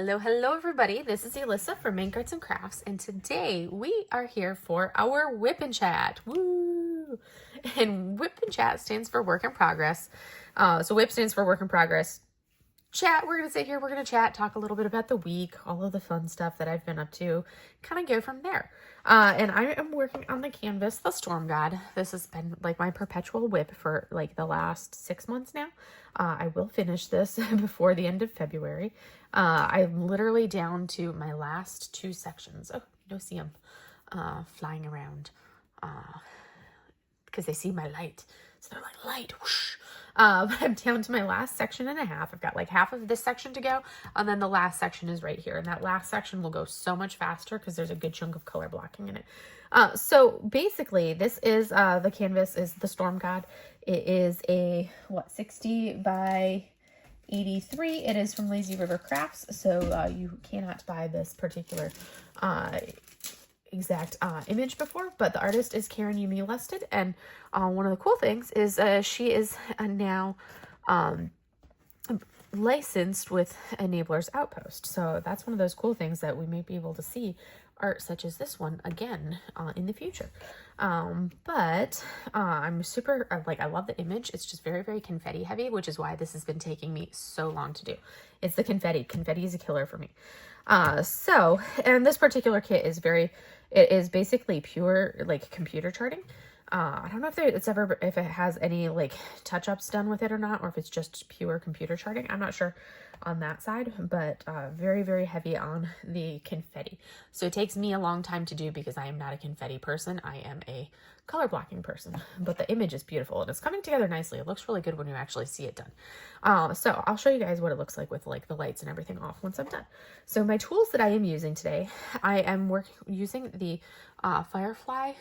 Hello everybody. This is Alyssa from Make Arts and Crafts, and today we are here for our WIP Chat. Woo! And WIP Chat stands for work in progress. So WIP stands for work in progress. Chat, we're going to sit here, we're going to chat, talk a little bit about the week, all of the fun stuff that I've been up to, kind of go from there. And I am working on the canvas, The Storm God. This has been like my perpetual WIP for like the last 6 months now. I will finish this before the end of February. I'm literally down to my last 2 sections. Oh, you don't see them flying around because they see my light. So they're like, light, whoosh. I'm down to my last section and a half. I've got like half of this section to go, and then the last section is right here. And that last section will go so much faster because there's a good chunk of color blocking in it. So basically, this is the canvas is the Storm God. It is a 60 by 83. It is from Lazy River Crafts, so you cannot buy this particular exact image before, but the artist is Yumi Lusted, and one of the cool things is she is now licensed with Enabler's Outpost, so that's one of those cool things that we may be able to see art such as this one again in the future. But I'm super I love the image. It's just very, very confetti heavy, which is why this has been taking me so long to do. It's the confetti is a killer for me. So, and this particular kit is it is basically pure like computer charting. I don't know if if it has any like touch-ups done with it or not, or if it's just pure computer charting. I'm not sure on that side, but very, very heavy on the confetti. So it takes me a long time to do because I am not a confetti person. I am a color blocking person, but the image is beautiful and it's coming together nicely. It looks really good when you actually see it done. So I'll show you guys what it looks like with like the lights and everything off once I'm done. So my tools that I am using today, I am using the Firefly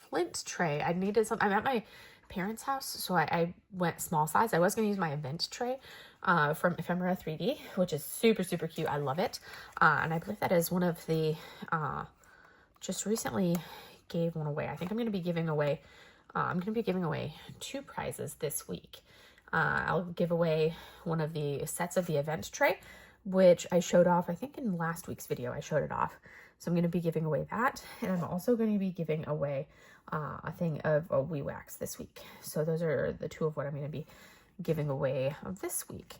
flint tray. I needed some. I'm at my parents' house, so I went small size. I was going to use my event tray from Ephemera 3D, which is super, super cute. I love it. And I believe that is one of the, just recently gave one away. I think I'm going to be giving away, 2 prizes this week. I'll give away one of the sets of the event tray, which I showed off, I think in last week's video, I showed it off. So I'm going to be giving away that. And I'm also going to be giving away a thing of a WIP wax this week. So those are the 2 of what I'm going to be giving away this week.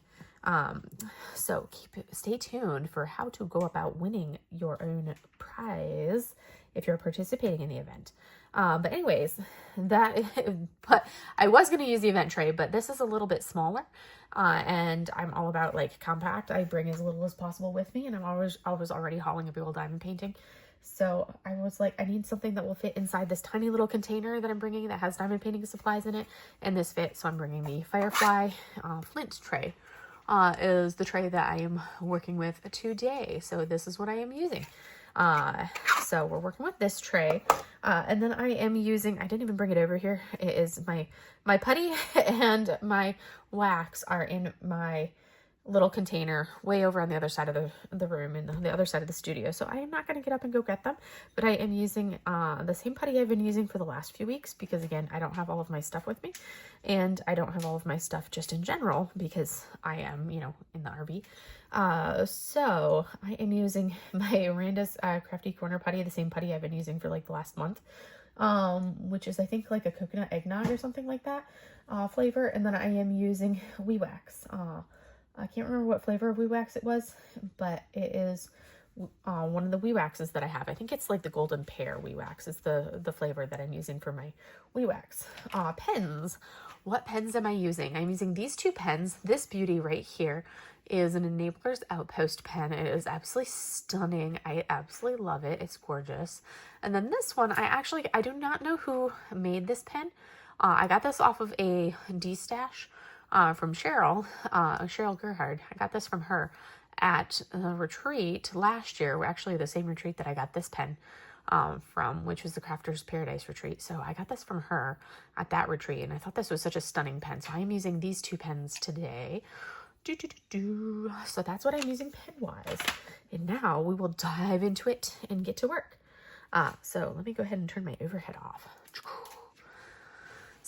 So stay tuned for how to go about winning your own prize if you're participating in the event. But anyways, but I was going to use the event tray, but this is a little bit smaller. And I'm all about like compact. I bring as little as possible with me, and I was already hauling a big old diamond painting. So I was like, I need something that will fit inside this tiny little container that I'm bringing that has diamond painting supplies in it. And this fits, so I'm bringing the Firefly flint tray. Is the tray that I am working with today. So this is what I am using. So we're working with this tray. And then I am using, I didn't even bring it over here. It is my putty and my wax are in my little container way over on the other side of the room and the other side of the studio. So I am not going to get up and go get them, but I am using the same putty I've been using for the last few weeks because again, I don't have all of my stuff with me, and I don't have all of my stuff just in general because I am, in the RV. So I am using my Randa's Crafty Corner putty, the same putty I've been using for like the last month, which is I think like a coconut eggnog or something like that flavor. And then I am using WIP wax. I can't remember what flavor of WIP wax it was, but it is one of the WIP waxes that I have. I think it's like the golden pear WIP wax is the flavor that I'm using for my WIP wax. Pens. What pens am I using? I'm using these 2 pens. This beauty right here is an Enabler's Outpost pen. It is absolutely stunning. I absolutely love it. It's gorgeous. And then this one, I do not know who made this pen. I got this off of a D-stash from Cheryl Gerhard. I got this from her at a retreat last year. Actually, the same retreat that I got this pen from, which was the Crafter's Paradise retreat. So I got this from her at that retreat, and I thought this was such a stunning pen. So I am using these 2 pens today. So that's what I'm using pen-wise. And now we will dive into it and get to work. So let me go ahead and turn my overhead off.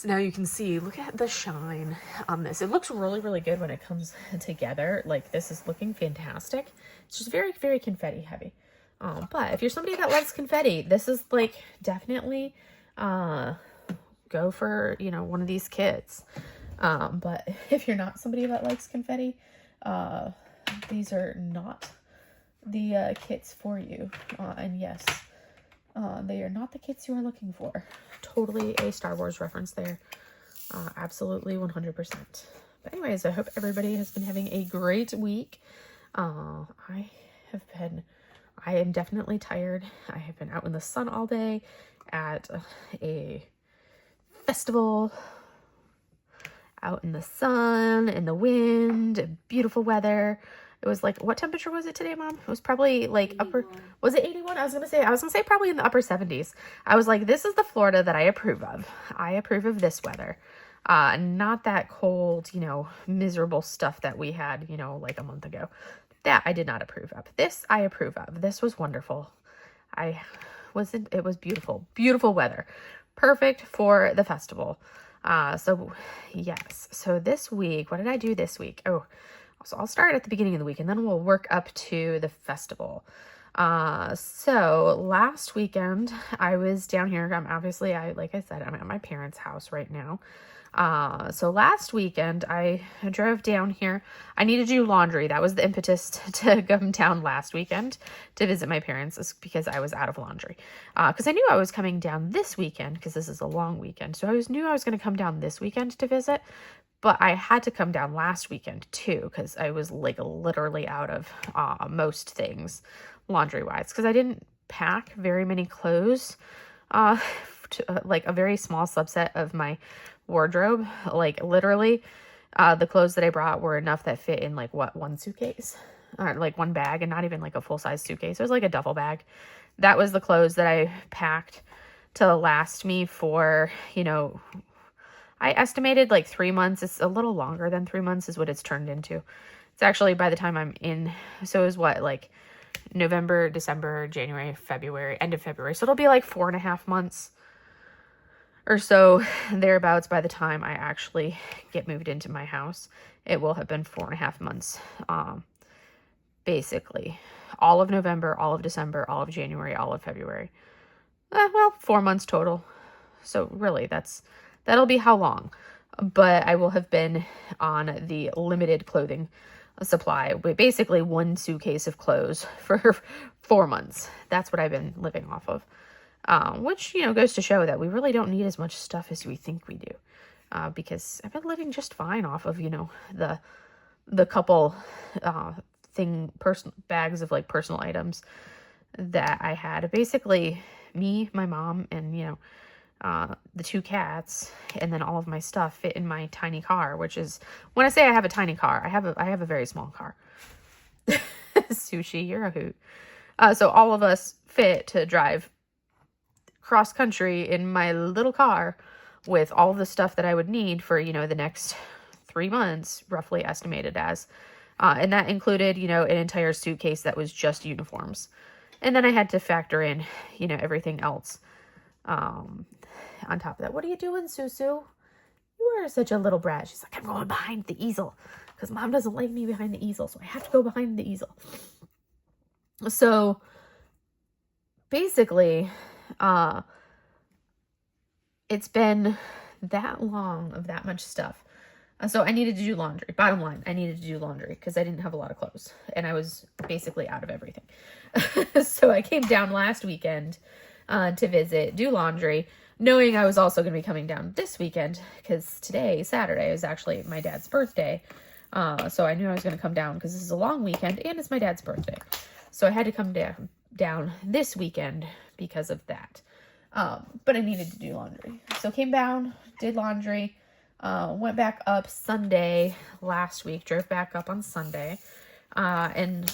So now you can see, look at the shine on this. It looks really, really good when it comes together. Like, this is looking fantastic. It's just very, very confetti heavy. But if you're somebody that likes confetti, this is like definitely go for, you know, one of these kits. But if you're not somebody that likes confetti, these are not the kits for you. And yes, they are not the kits you are looking for. Totally a Star Wars reference there. Absolutely 100%. But anyways, I hope everybody has been having a great week. I am definitely tired. I have been out in the sun all day at a festival, out in the sun, in the wind, beautiful weather. It was like, what temperature was it today, Mom? It was probably like 81. Was it 81? I was gonna say probably in the upper 70s. I was like, this is the Florida that I approve of. I approve of this weather. Not that cold, you know, miserable stuff that we had, you know, like a month ago. That I did not approve of. This I approve of. This was wonderful. It was beautiful. Beautiful weather. Perfect for the festival. So yes. So this week, what did I do this week? Oh, so I'll start at the beginning of the week and then we'll work up to the festival. So last weekend I was down here. Like I said, I'm at my parents' house right now. So last weekend I drove down here. I needed to do laundry. That was the impetus to come down last weekend to visit my parents, because I was out of laundry. Cause I knew I was coming down this weekend, cause this is a long weekend. So I knew I was going to come down this weekend to visit, but I had to come down last weekend too, cause I was like literally out of, most things laundry wise. Cause I didn't pack very many clothes, like a very small subset of my wardrobe. Like literally the clothes that I brought were enough that fit in like one suitcase, or like one bag, and not even like a full-size suitcase. It was like a duffel bag. That was the clothes that I packed to last me for, you know, I estimated like 3 months. It's a little longer than 3 months is what it's turned into. It's actually by the time I'm in, so it was what, like November, December, January, February, end of February. So it'll be like 4.5 months or so, thereabouts, by the time I actually get moved into my house. It will have been 4.5 months. Basically all of November, all of December, all of January, all of February. Well, 4 months total. So really that'll be how long. But I will have been on the limited clothing supply with basically one suitcase of clothes for 4 months. That's what I've been living off of. Which, you know, goes to show that we really don't need as much stuff as we think we do. Because I've been living just fine off of, you know, the couple, bags of like personal items that I had. Basically me, my mom, and, you know, the 2 cats, and then all of my stuff fit in my tiny car, which is, when I say I have a tiny car, I have a very small car. Sushi, you're a hoot. So all of us fit to drive cross country in my little car with all the stuff that I would need for, you know, the next 3 months, roughly estimated as, and that included, you know, an entire suitcase that was just uniforms. And then I had to factor in, you know, everything else, on top of that. What are you doing, Susu? You are such a little brat. She's like, I'm going behind the easel because Mom doesn't like me behind the easel. So I have to go behind the easel. So basically, it's been that long of that much stuff. So I needed to do laundry. Bottom line, I needed to do laundry because I didn't have a lot of clothes and I was basically out of everything. So I came down last weekend to visit, do laundry, knowing I was also going to be coming down this weekend because today, Saturday, is actually my dad's birthday. So I knew I was going to come down because this is a long weekend and it's my dad's birthday. So I had to come down this weekend because of that. But I needed to do laundry. So came down, did laundry, went back up Sunday last week, drove back up on Sunday, and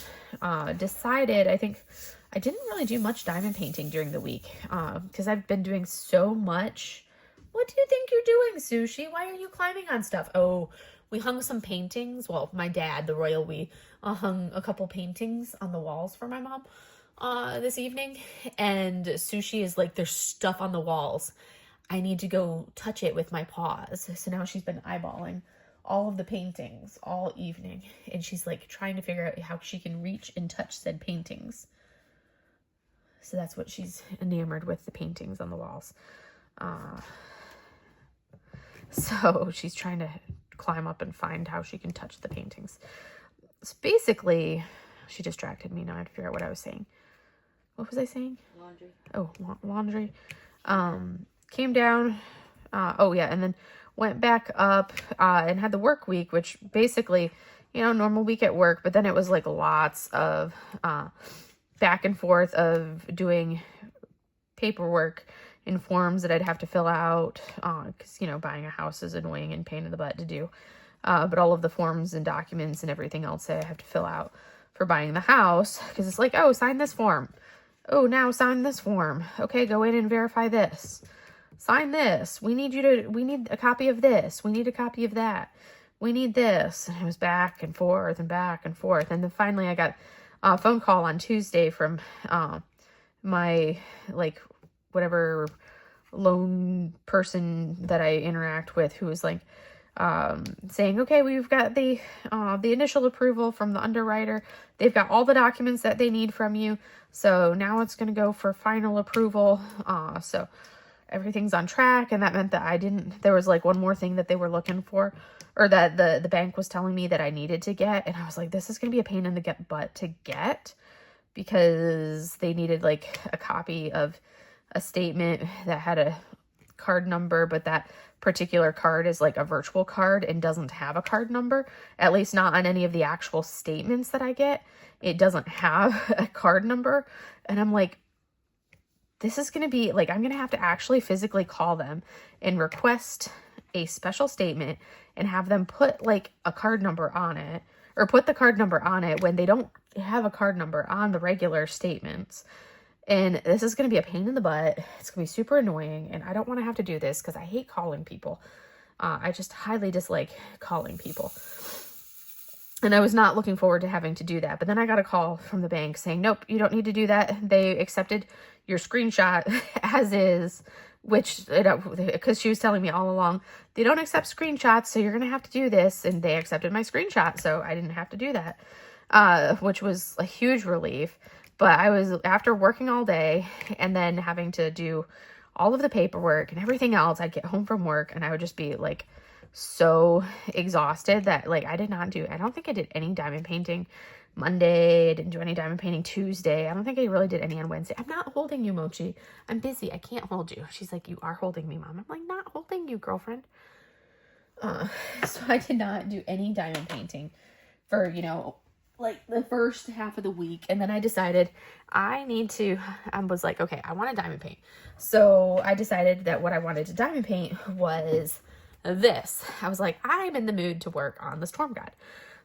decided, I think I didn't really do much diamond painting during the week, because I've been doing so much. What do you think you're doing, Sushi? Why are you climbing on stuff? Oh, we hung some paintings. Well, my dad, the royal we, hung a couple paintings on the walls for my mom this evening. And Sushi is like, there's stuff on the walls. I need to go touch it with my paws. So now she's been eyeballing all of the paintings all evening, and she's like trying to figure out how she can reach and touch said paintings. So that's what she's enamored with, the paintings on the walls. So she's trying to climb up and find how she can touch the paintings. So basically, she distracted me. Now I have to figure out what I was saying. What was I saying? Laundry. Oh, laundry. Came down. Oh yeah, and then went back up and had the work week, which basically, you know, normal week at work. But then it was like lots of back and forth of doing paperwork in forms that I'd have to fill out, because, you know, buying a house is annoying and pain in the butt to do. But all of the forms and documents and everything else that I have to fill out for buying the house, because it's like, oh, sign this form. Oh, now sign this form. Okay, go in and verify this. Sign this. We need a copy of this. We need a copy of that. We need this. And it was back and forth and back and forth. And then finally I got a phone call on Tuesday from my, like, whatever loan person that I interact with, who was like saying, okay, we've got the initial approval from the underwriter. They've got all the documents that they need from you. So now it's going to go for final approval. So everything's on track. And that meant that there was like one more thing that they were looking for, or that the bank was telling me that I needed to get. And I was like, this is going to be a pain in the butt to get, because they needed like a copy of a statement that had a card number, but that particular card is like a virtual card and doesn't have a card number, at least not on any of the actual statements that I get. It doesn't have a card number. And I'm like, this is going to be like, I'm going to have to actually physically call them and request a special statement and have them put like a card number on it, or put the card number on it when they don't have a card number on the regular statements. And this is going to be a pain in the butt. It's going to be super annoying. And I don't want to have to do this because I hate calling people. I just highly dislike calling people. And I was not looking forward to having to do that. But then I got a call from the bank saying, nope, you don't need to do that. They accepted your screenshot as is, which, because she was telling me all along, they don't accept screenshots, so you're going to have to do this. And they accepted my screenshot, so I didn't have to do that, which was a huge relief. But I was, after working all day and then having to do all of the paperwork and everything else, I'd get home from work and I would just be like so exhausted that like I don't think I did any diamond painting Monday. I didn't do any diamond painting Tuesday. I don't think I really did any on Wednesday. I'm not holding you, Mochi. I'm busy. I can't hold you. She's like, you are holding me, Mom. I'm like, not holding you, girlfriend. So I did not do any diamond painting for, you know, like the first half of the week. And then I decided I was like, okay, I want to diamond paint. So I decided that what I wanted to diamond paint was this. I was like, I'm in the mood to work on the Storm God.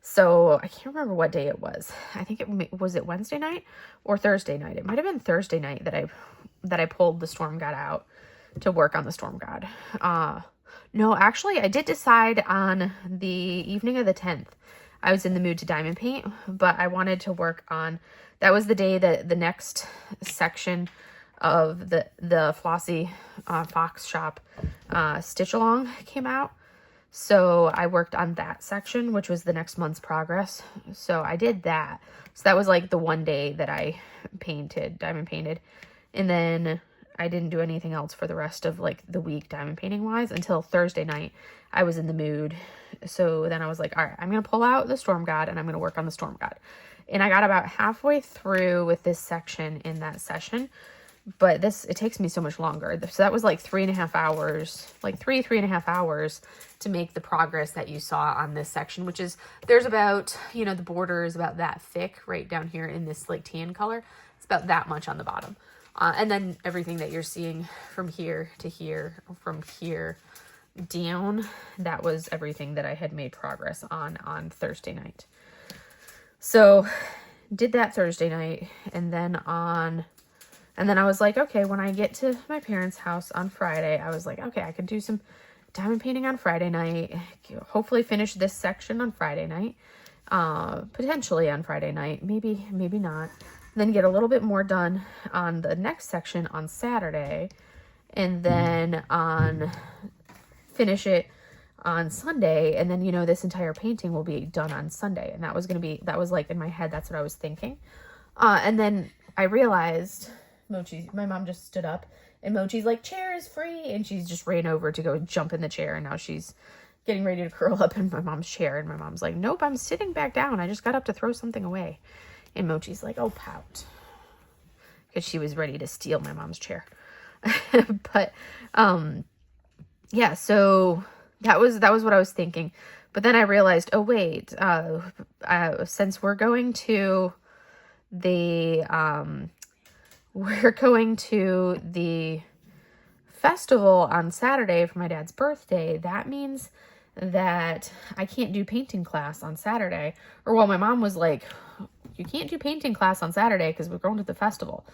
So I can't remember what day it was. I think was it Wednesday night or Thursday night? It might've been Thursday night that I pulled the Storm God out to work on the Storm God. No, actually I did decide on the evening of the 10th. I was in the mood to diamond paint, but I wanted to work on, that was the day that the next section of the Flossie Fox Shop Stitch Along came out. So I worked on that section, which was the next month's progress. So I did that. So that was like the one day that I diamond painted. And then I didn't do anything else for the rest of like the week diamond painting wise until Thursday night. I was in the mood. So then I was like, all right, I'm going to pull out the Storm God and I'm going to work on the Storm God. And I got about halfway through with this section in that session, but it takes me so much longer. So that was like 3.5 hours, like 3.5 hours to make the progress that you saw on this section, which is, there's about, you know, the border is about that thick right down here in this like tan color. It's about that much on the bottom. And then everything that you're seeing from here to here, from here down, that was everything that I had made progress on Thursday night. So did that Thursday night, and then I was like, okay, when I get to my parents' house on Friday, I was like, okay, I could do some diamond painting on Friday night, hopefully finish this section on Friday night, potentially on Friday night, maybe not, then get a little bit more done on the next section on Saturday. and then finish it on Sunday, and then, you know, this entire painting will be done on Sunday. And that was like in my head, that's what I was thinking. And then I realized my mom just stood up, and Mochi's like, chair is free, and she's just ran over to go jump in the chair, and now she's getting ready to curl up in my mom's chair, and my mom's like, nope, I'm sitting back down. I just got up to throw something away. And Mochi's like, oh, pout. Because she was ready to steal my mom's chair. But, yeah, so that was what I was thinking. But then I realized, oh, wait, since we're going to the festival on Saturday for my dad's birthday, that means that I can't do painting class on Saturday. Or, well, my mom was like, you can't do painting class on Saturday because we're going to the festival.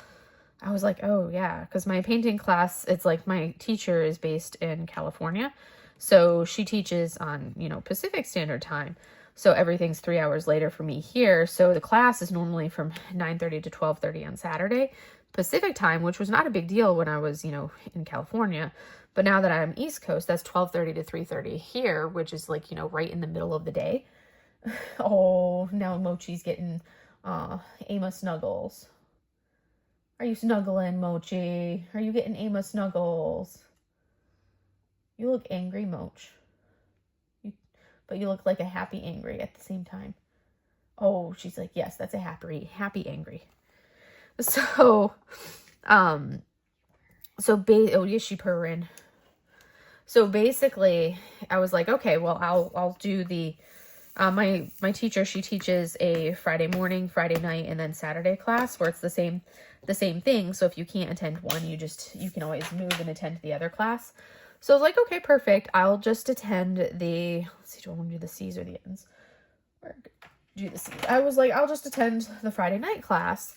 I was like, oh, yeah, because my painting class, it's like my teacher is based in California. So she teaches on, you know, Pacific Standard Time. So everything's 3 hours later for me here. So the class is normally from 9:30 to 12:30 on Saturday Pacific Time, which was not a big deal when I was, you know, in California. But now that I'm East Coast, that's 12:30 to 3:30 here, which is like, you know, right in the middle of the day. Oh, now Mochi's getting Ama snuggles. Are you snuggling, Mochi? Are you getting Ama snuggles? You look angry, Moch. But you look like a happy angry at the same time. Oh, she's like, yes, that's a happy angry. So, oh, yes, she purring. So basically, I was like, okay, well, I'll do the, my teacher, she teaches a Friday morning, Friday night, and then Saturday class where it's the same thing. So if you can't attend one, you can always move and attend the other class. So I was like, okay, perfect. I'll just attend let's see, do I want to do the C's or the N's? Or do the C's. I was like, I'll just attend the Friday night class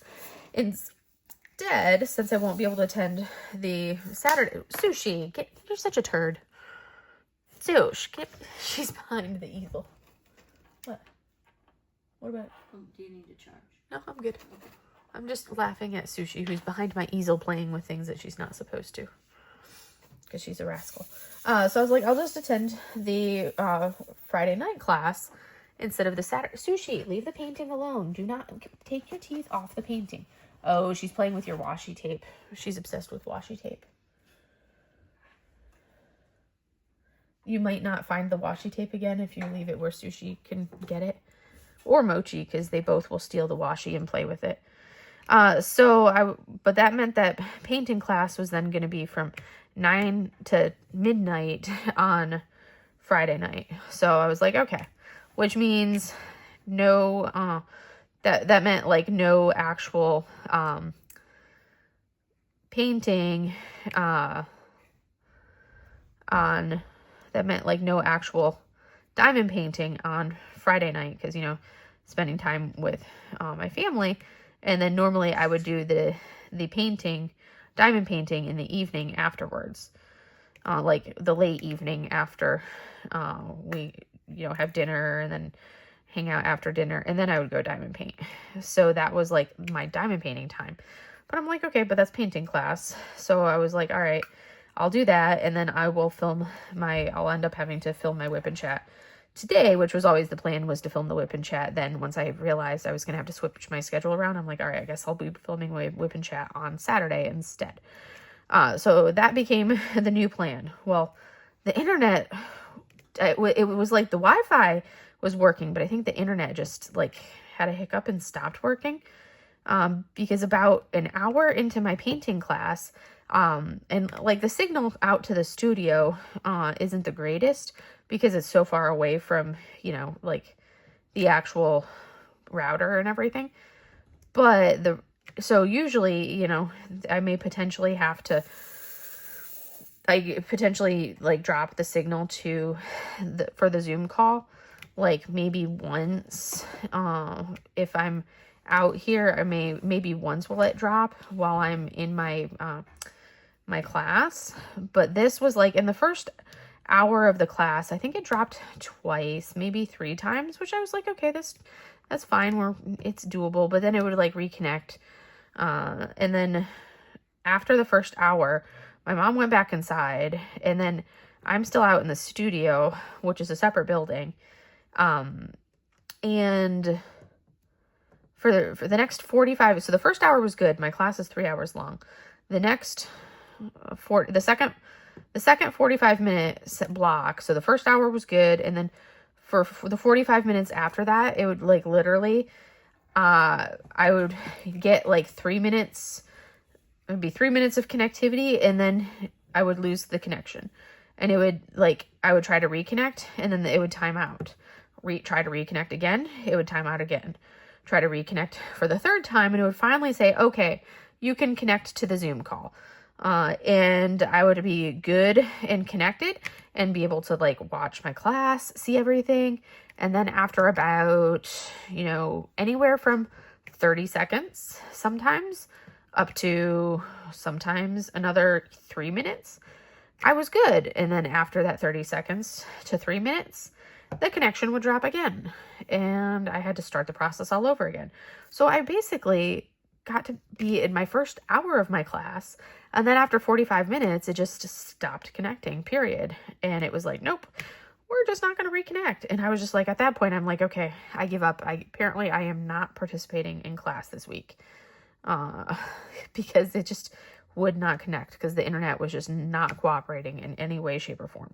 instead, since I won't be able to attend the Saturday. Sushi, you're such a turd. Sush, she's behind the easel. What about? Do you need to charge? No, I'm good. I'm just laughing at Sushi, who's behind my easel playing with things that she's not supposed to. Because she's a rascal. So I was like, I'll just attend the Friday night class instead of the Saturday. Sushi, leave the painting alone. Do not take your teeth off the painting. Oh, she's playing with your washi tape. She's obsessed with washi tape. You might not find the washi tape again if you leave it where Sushi can get it. Or Mochi, because they both will steal the washi and play with it. But that meant that painting class was then going to be from 9 to midnight on Friday night. So I was like, okay, which means no, that meant like no actual, painting, that meant like no actual diamond painting on Friday night. Cause, you know, spending time with, my family. And then normally I would do the diamond painting in the evening afterwards. Like the late evening after we, you know, have dinner and then hang out after dinner. And then I would go diamond paint. So that was like my diamond painting time. But I'm like, okay, but that's painting class. So I was like, all right, I'll do that. And then I'll end up having to film my WIP and Chat today, which was always the plan, was to film the WIP and Chat. Then once I realized I was going to have to switch my schedule around, I'm like, all right, I guess I'll be filming my WIP and Chat on Saturday instead. So that became the new plan. Well, the internet, it was like the Wi-Fi was working, but I think the internet just like had a hiccup and stopped working. Because about an hour into my painting class, and like the signal out to the studio, isn't the greatest because it's so far away from, you know, like the actual router and everything. But so usually, you know, I potentially like drop the signal for the Zoom call, like maybe once, if I'm out here, maybe once will it drop while I'm in my, my class. But this was like in the first hour of the class, I think it dropped twice, maybe 3 times, which I was like, okay, that's fine. It's doable. But then it would like reconnect. And then after the first hour, My mom went back inside, and then I'm still out in the studio, which is a separate building. And for the next 45, so the first hour was good. My class is 3 hours long. The next the second 45-minute block, so the first hour was good, and then for the 45 minutes after that, it would like literally I would get like 3 minutes. It would be 3 minutes of connectivity, and then I would lose the connection. And it would, like, I would try to reconnect, and then it would time out. Try to reconnect again, it would time out again. Try to reconnect for the third time, and it would finally say, okay, you can connect to the Zoom call. And I would be good and connected and be able to, like, watch my class, see everything. And then after about, anywhere from 30 seconds sometimes up to sometimes another 3 minutes, I was good. And then after that 30 seconds to 3 minutes, the connection would drop again. And I had to start the process all over again. So I basically got to be in my first hour of my class. And then after 45 minutes, it just stopped connecting, period. And it was like, nope, we're just not going to reconnect. And I was just like, at that point, I'm like, okay, I give up. Apparently I am not participating in class this week. Because it just would not connect because the internet was just not cooperating in any way, shape, or form.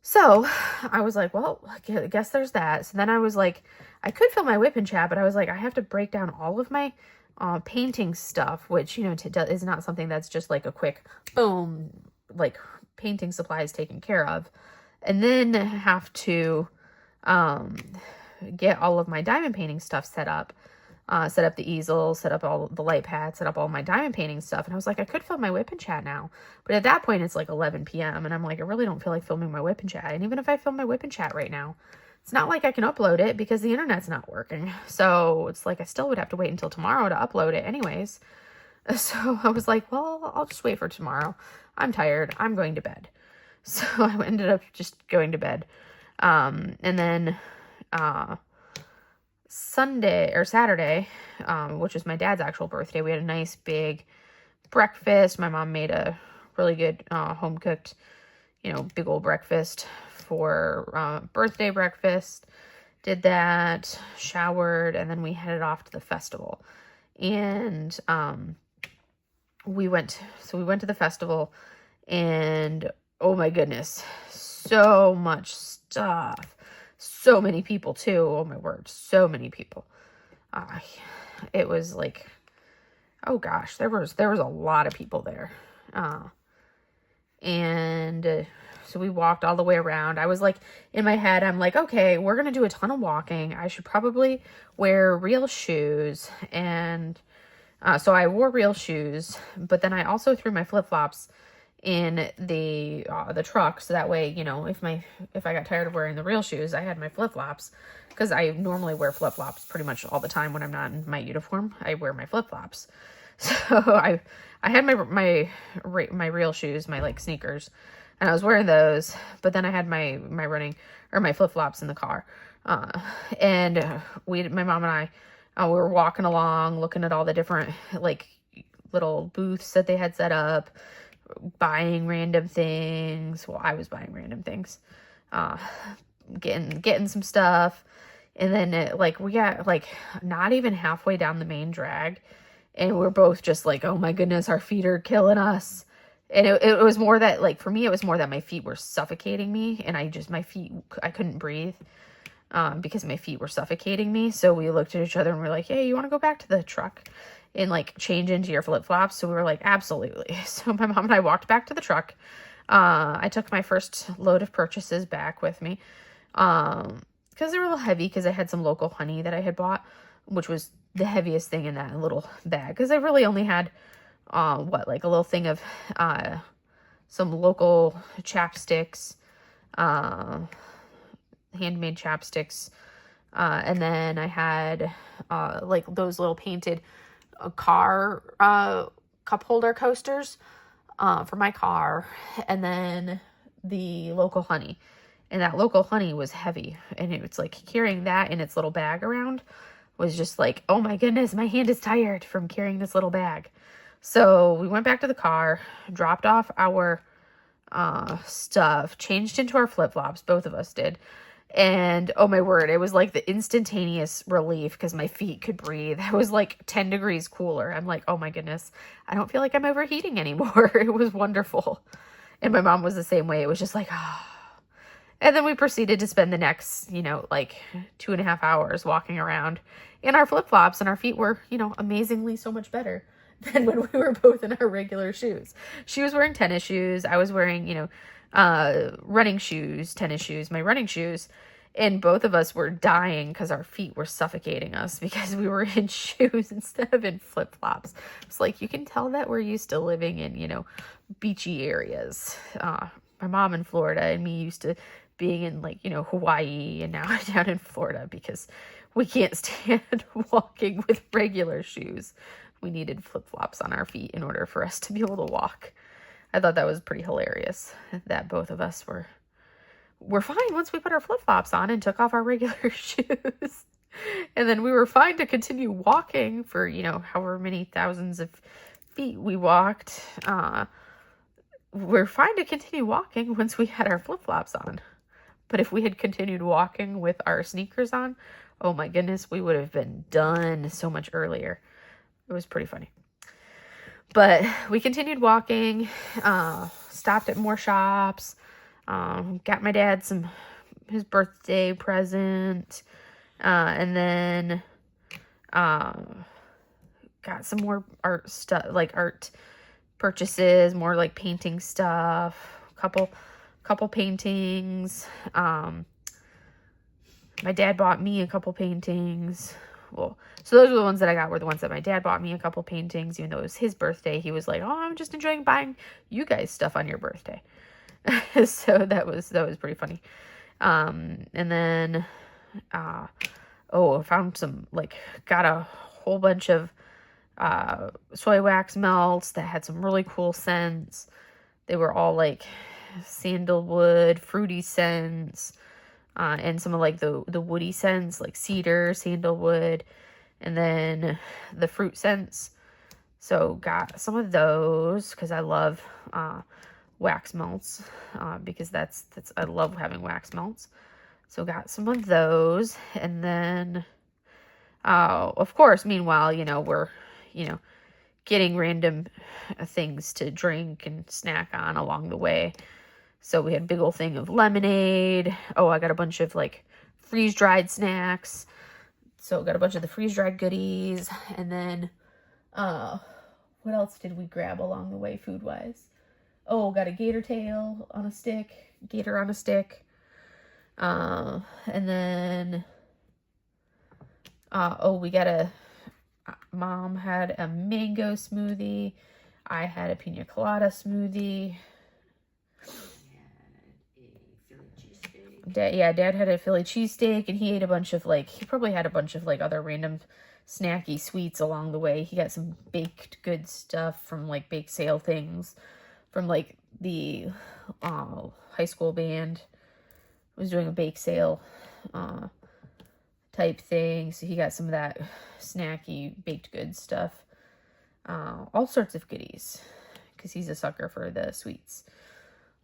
So I was like, well, I guess there's that. So then I was like, I could film my WIP chat, but I was like, I have to break down all of my painting stuff, which, is not something that's just like a quick boom, like painting supplies taken care of. And then have to get all of my diamond painting stuff set up. Set up the easel, set up all the light pads, set up all my diamond painting stuff. And I was like, I could film my WIP chat now. But at that point, it's like 11 p.m. And I'm like, I really don't feel like filming my WIP chat. And even if I film my WIP chat right now, it's not like I can upload it because the internet's not working. So it's like I still would have to wait until tomorrow to upload it anyways. So I was like, well, I'll just wait for tomorrow. I'm tired. I'm going to bed. So I ended up just going to bed. And then Saturday, which was my dad's actual birthday, we had a nice big breakfast. My mom made a really good home cooked, big old breakfast for birthday breakfast. Did that, showered, and then we headed off to the festival. And we went to the festival, and oh my goodness, so much stuff. So many people too. Oh my word. So many people. It was like, oh gosh, there was a lot of people there. So we walked all the way around. I was like, in my head, I'm like, okay, we're going to do a ton of walking. I should probably wear real shoes. And, so I wore real shoes, but then I also threw my flip-flops in the truck, so that way, if I got tired of wearing the real shoes, I had my flip-flops, because I normally wear flip-flops pretty much all the time when I'm not in my uniform. I wear my flip-flops. So I had my real shoes, my like sneakers, and I was wearing those, but then I had my running or my flip-flops in the car. And my mom and I, we were walking along looking at all the different like little booths that they had set up, buying random things. Well, I was buying random things, getting some stuff. And then we got like not even halfway down the main drag, and we're both just like, oh my goodness, our feet are killing us. And it was more that, like, for me, it was more that my feet were suffocating me, and I couldn't breathe because my feet were suffocating me. So we looked at each other and we're like, hey, you want to go back to the truck and like change into your flip-flops? So we were like, absolutely. So my mom and I walked back to the truck. I took my first load of purchases back with me because they were a little heavy, because I had some local honey that I had bought, which was the heaviest thing in that little bag, because I really only had like a little thing of some local chapsticks, handmade chapsticks, and then I had like those little painted car cup holder coasters for my car, and then the local honey. And that local honey was heavy, and it's like carrying that in its little bag around was just like, oh my goodness, my hand is tired from carrying this little bag. So we went back to the car, dropped off our stuff, changed into our flip-flops, both of us did. And oh my word, it was like the instantaneous relief because my feet could breathe. It was like 10 degrees cooler. I'm like, oh my goodness, I don't feel like I'm overheating anymore. It was wonderful. And my mom was the same way. It was just like, ah. Oh. And then we proceeded to spend the next, like 2.5 hours walking around in our flip-flops, and our feet were, amazingly so much better than when we were both in our regular shoes. She was wearing tennis shoes. I was wearing, running shoes, tennis shoes, my running shoes. And both of us were dying because our feet were suffocating us because we were in shoes instead of in flip-flops. It's like, you can tell that we're used to living in, beachy areas. My mom in Florida and me used to being in Hawaii, and now down in Florida because we can't stand walking with regular shoes. We needed flip-flops on our feet in order for us to be able to walk. I thought that was pretty hilarious that both of us were fine once we put our flip-flops on and took off our regular shoes. And then we were fine to continue walking for, however many thousands of feet we walked. We're fine to continue walking once we had our flip-flops on. But if we had continued walking with our sneakers on, oh my goodness, we would have been done so much earlier. It was pretty funny. But we continued walking, stopped at more shops, got my dad his birthday present, and then got some more art stuff, like art purchases, more like painting stuff, couple paintings. My dad bought me a couple paintings. Well, so those were the ones that I got were the ones that my dad bought me a couple paintings, even though it was his birthday. He was like, oh, I'm just enjoying buying you guys stuff on your birthday. So that was pretty funny. And then, I found got a whole bunch of, soy wax melts that had some really cool scents. They were all like sandalwood, fruity scents, and some of like the woody scents, like cedar, sandalwood, and then the fruit scents. So got some of those because I love wax melts, because that's I love having wax melts. So got some of those, and then of course, meanwhile, we're getting random things to drink and snack on along the way. So we had a big old thing of lemonade. Oh, I got a bunch of like freeze-dried snacks. So got a bunch of the freeze-dried goodies. And then, what else did we grab along the way food-wise? Oh, got a gator tail on a stick. Gator on a stick. And then, Mom had a mango smoothie. I had a pina colada smoothie. Dad had a Philly cheesesteak, and he ate a bunch of he probably had a bunch of other random snacky sweets along the way. He got some baked good stuff from bake sale things from the high school band was doing a bake sale type thing. So he got some of that snacky baked good stuff, all sorts of goodies, because he's a sucker for the sweets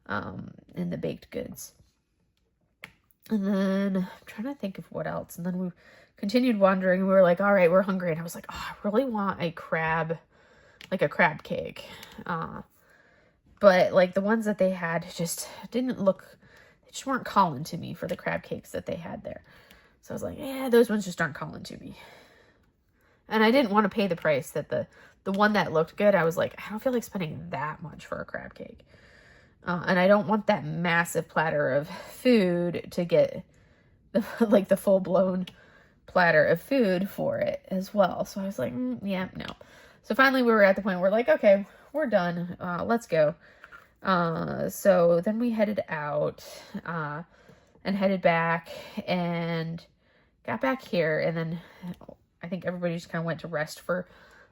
and the baked goods. And then I'm trying to think of what else. And then we continued wandering, and we were like, all right, we're hungry. And I was like, oh, I really want a crab cake. But the ones that they had just didn't look, they just weren't calling to me for the crab cakes that they had there. So I was like, yeah, those ones just aren't calling to me. And I didn't want to pay the price that the one that looked good. I was like, I don't feel like spending that much for a crab cake. And I don't want that massive platter of food to get the full-blown platter of food for it as well. So I was like, yeah, no. So finally we were at the point where we're like, okay, we're done. Let's go. So then we headed out and headed back and got back here. And then I think everybody just kind of went to rest for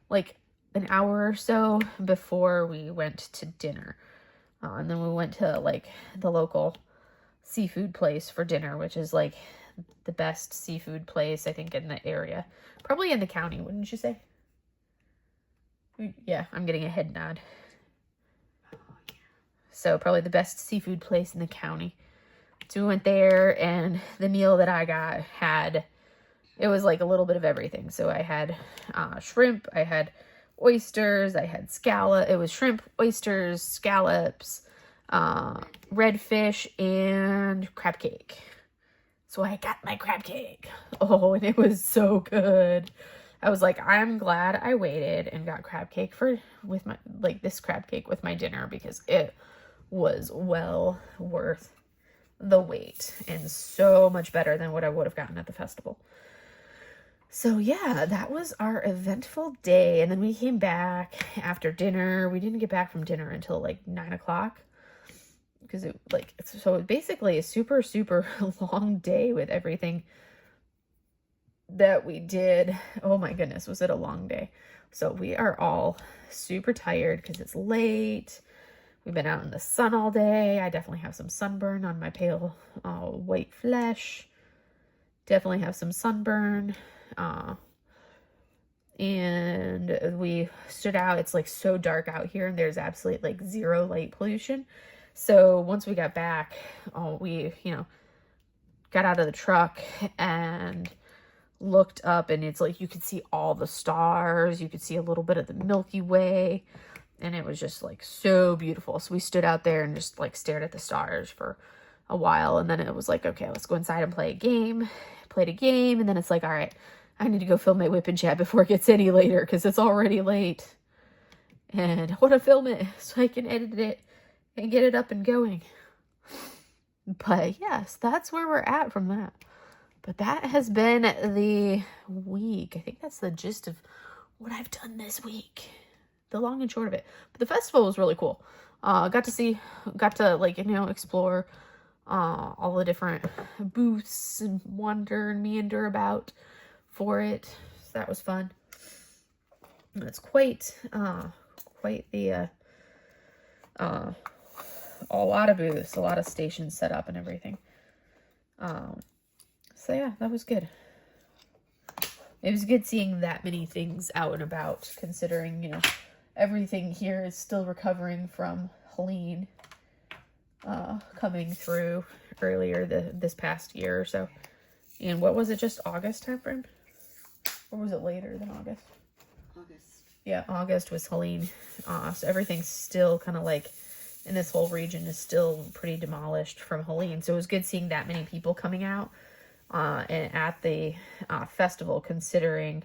an hour or so before we went to dinner. And then we went to the local seafood place for dinner, which is the best seafood place I think in the area, probably in the county, wouldn't you say? Yeah, I'm getting a head nod. So probably the best seafood place in the county. So we went there, and the meal that I got had, it was like a little bit of everything. So I had shrimp, I had oysters, I had scallop. It was shrimp, oysters, scallops, red fish, and crab cake. So I got my crab cake. Oh, and it was so good. I was like, I'm glad I waited and got crab cake with this crab cake with my dinner, because it was well worth the wait and so much better than what I would have gotten at the festival. So yeah, that was our eventful day. And then we came back after dinner. We didn't get back from dinner until like 9 o'clock, because so basically a super, super long day with everything that we did. Oh my goodness, was it a long day. So we are all super tired because it's late. We've been out in the sun all day. I definitely have some sunburn on my pale white flesh. Definitely have some sunburn. And we stood out. It's like so dark out here, and there's absolutely like zero light pollution. So once we got back, we, got out of the truck and looked up, and it's like you could see all the stars. You could see a little bit of the Milky Way, and it was just like so beautiful. So we stood out there and just like stared at the stars for a while, and then it was like, okay, let's go inside and play a game. Played a game, and then it's like, all right, I need to go film my WIP Chat before it gets any later, because it's already late. And I want to film it so I can edit it and get it up and going. But yes, that's where we're at from that. But that has been the week. I think that's the gist of what I've done this week. The long and short of it. But the festival was really cool. Got to explore all the different booths and wander and meander about for it. So that was fun. And it's quite the a lot of booths, a lot of stations set up and everything. So yeah, that was good. It was good seeing that many things out and about, considering, everything here is still recovering from Helene coming through earlier this past year or so. And what was it, just August timeframe? Or was it later than August? August. Yeah, August was Helene. So everything's still kind of like, in this whole region is still pretty demolished from Helene. So it was good seeing that many people coming out and at the festival, considering,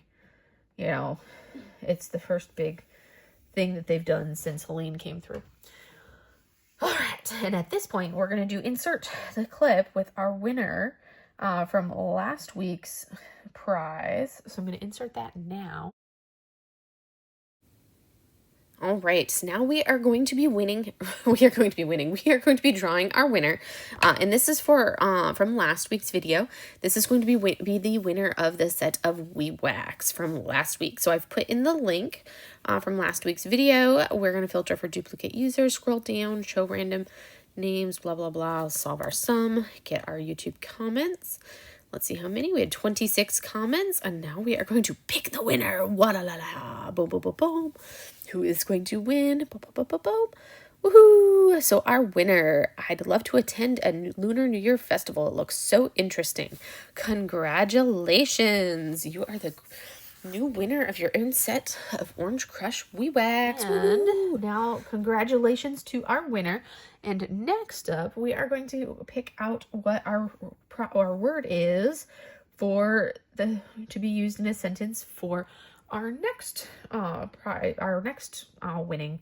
it's the first big thing that they've done since Helene came through. All right, and at this point, we're going to insert the clip with our winner from last week's prize. So I'm going to insert that now. All right, so now we are going to be winning. We are going to be drawing our winner. And this is from last week's video. This is going to be the winner of the set of WE Wax from last week. So I've put in the link from last week's video. We're going to filter for duplicate users, scroll down, show random names, blah, blah, blah, solve our sum, get our YouTube comments. Let's see how many. We had 26 comments, and now we are going to pick the winner. Wa-la-la-la. Boom, boom, boom, boom. Who is going to win? Boom, boom, boom, boom, boom. Woohoo! So our winner, I'd love to attend a Lunar New Year festival. It looks so interesting. Congratulations! You are the new winner of your own set of Orange Crush WE Wax. And now, congratulations to our winner. And next up, we are going to pick out what our word is to be used in a sentence for our next winning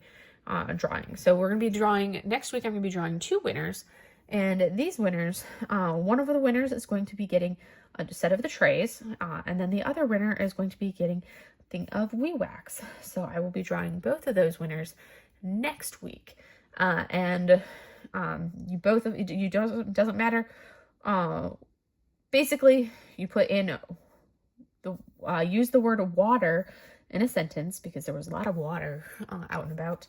drawing. So we're going to be drawing next week. I'm going to be drawing 2 winners, and these winners, one of the winners is going to be getting a set of the trays, and then the other winner is going to be getting a thing of WE Wax. So I will be drawing both of those winners next week. And doesn't matter. Basically, you put in use the word water in a sentence, because there was a lot of water out and about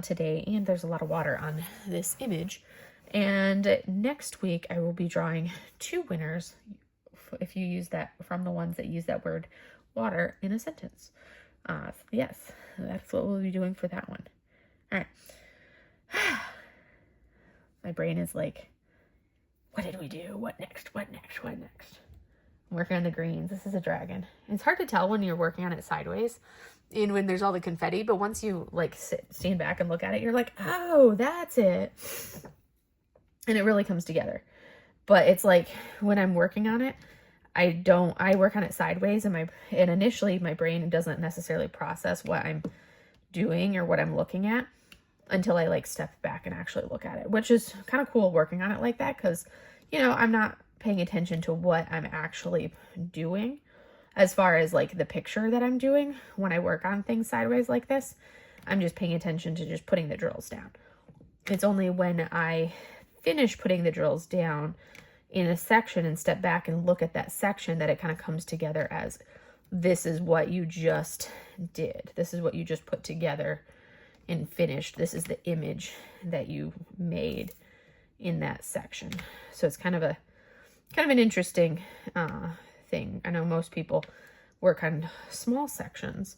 today, and there's a lot of water on this image. And next week, I will be drawing 2 winners if you use that from the ones that use that word water in a sentence. Yes. that's what we'll be doing for that one. All right. My brain is like, what did we do? What next? What next? What next? I'm working on the greens. This is a dragon. It's hard to tell when you're working on it sideways and when there's all the confetti, but once you like stand back and look at it, you're like, oh, that's it. And it really comes together. But it's like when I'm working on it, I work on it sideways, and initially my brain doesn't necessarily process what I'm doing or what I'm looking at until I like step back and actually look at it, which is kind of cool working on it like that, because, you know, I'm not paying attention to what I'm actually doing as far as like the picture that I'm doing when I work on things sideways like this. I'm just paying attention to just putting the drills down. It's only when I finish putting the drills down in a section and step back and look at that section that it kind of comes together as, this is what you just did. This is what you just put together and finished. This is the image that you made in that section. So it's kind of an interesting thing. I know most people work on small sections,